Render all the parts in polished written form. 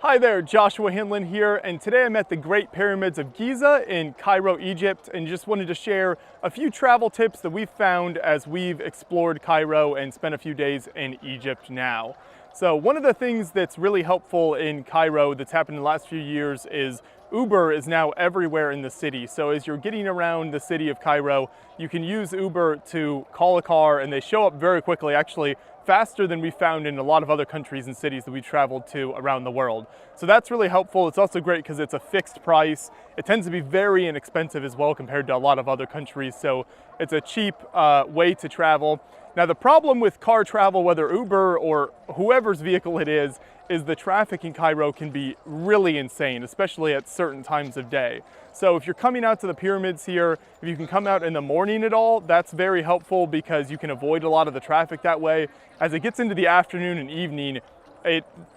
Hi there, Joshua Hanlon here, and today I'm at the Great Pyramids of Giza in Cairo, Egypt, and just wanted to share a few travel tips that we've found as we've explored Cairo and spent a few days in Egypt now. So one of the things that's really helpful in Cairo that's happened in the last few years is Uber is now everywhere in the city. So as you're getting around the city of Cairo, you can use Uber to call a car and they show up very quickly, actually faster than we found in a lot of other countries and cities that we traveled to around the world. So that's really helpful. It's also great because it's a fixed price. It tends to be very inexpensive as well compared to a lot of other countries. So it's a cheap way to travel. Now the problem with car travel, whether Uber or whoever's vehicle it is the traffic in Cairo can be really insane, especially at certain times of day. So if you're coming out to the pyramids here, if you can come out in the morning at all, that's very helpful because you can avoid a lot of the traffic that way. As it gets into the afternoon and evening,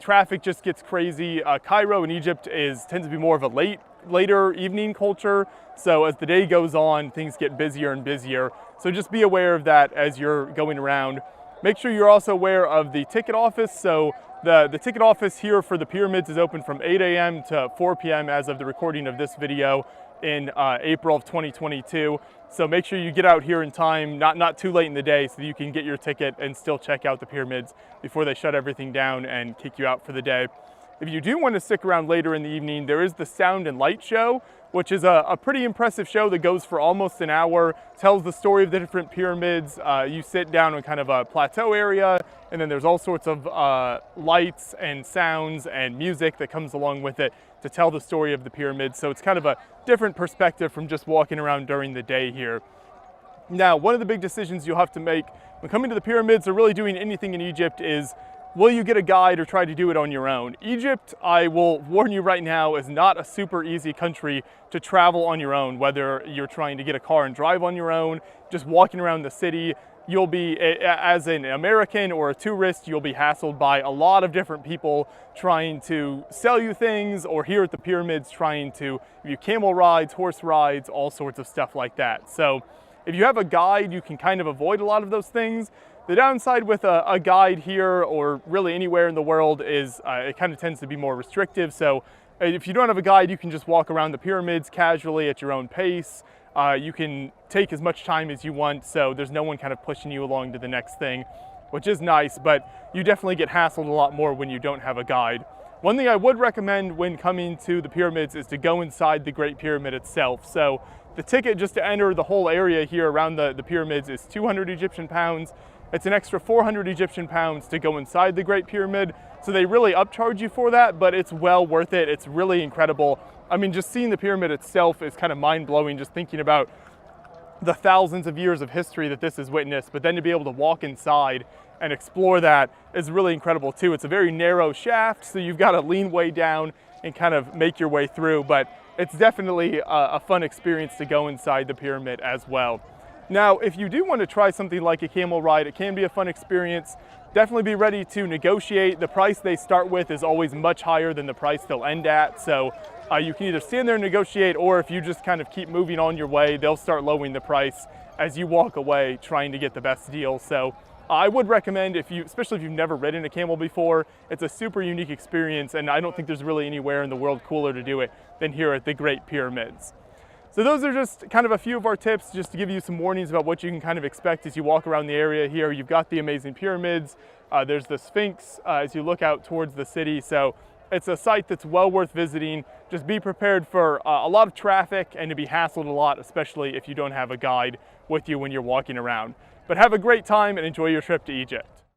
traffic just gets crazy. Cairo in Egypt tends to be more of a later evening culture. So as the day goes on, things get busier and busier. So just be aware of that as you're going around. Make sure you're also aware of the ticket office. So the ticket office here for the pyramids is open from 8 a.m. to 4 p.m. as of the recording of this video in April of 2022. So make sure you get out here in time, not too late in the day, so that you can get your ticket and still check out the pyramids before they shut everything down and kick you out for the day. If you do want to stick around later in the evening, there is the Sound and Light Show, which is a pretty impressive show that goes for almost an hour, tells the story of the different pyramids. You sit down on kind of a plateau area, and then there's all sorts of lights and sounds and music that comes along with it to tell the story of the pyramids. So it's kind of a different perspective from just walking around during the day here. Now, one of the big decisions you'll have to make when coming to the pyramids or really doing anything in Egypt is, will you get a guide or try to do it on your own? Egypt, I will warn you right now, is not a super easy country to travel on your own, whether you're trying to get a car and drive on your own, just walking around the city. You'll be, as an American or a tourist, you'll be hassled by a lot of different people trying to sell you things, or here at the pyramids trying to give you camel rides, horse rides, all sorts of stuff like that. So if you have a guide, you can kind of avoid a lot of those things. The downside with a guide here or really anywhere in the world is it kind of tends to be more restrictive. So if you don't have a guide, you can just walk around the pyramids casually at your own pace. You can take as much time as you want, so there's no one kind of pushing you along to the next thing, which is nice, but you definitely get hassled a lot more when you don't have a guide. One thing I would recommend when coming to the pyramids is to go inside the Great Pyramid itself. So the ticket just to enter the whole area here around the pyramids is 200 Egyptian pounds. It's an extra 400 Egyptian pounds to go inside the Great Pyramid. So they really upcharge you for that, but it's well worth it. It's really incredible. I mean, just seeing the pyramid itself is kind of mind-blowing, just thinking about the thousands of years of history that this has witnessed, but then to be able to walk inside and explore that is really incredible too. It's a very narrow shaft, so you've got to lean way down and kind of make your way through, but it's definitely a fun experience to go inside the pyramid as well. Now, if you do want to try something like a camel ride, it can be a fun experience. Definitely be ready to negotiate. The price they start with is always much higher than the price they'll end at. So you can either stand there and negotiate, or if you just kind of keep moving on your way, they'll start lowering the price as you walk away trying to get the best deal. So I would recommend, especially if you've never ridden a camel before, it's a super unique experience, and I don't think there's really anywhere in the world cooler to do it than here at the Great Pyramids. So those are just kind of a few of our tips, just to give you some warnings about what you can kind of expect as you walk around the area here. You've got the amazing pyramids, there's the Sphinx as you look out towards the city. So it's a site that's well worth visiting. Just be prepared for a lot of traffic and to be hassled a lot, especially if you don't have a guide with you when you're walking around. But have a great time and enjoy your trip to Egypt.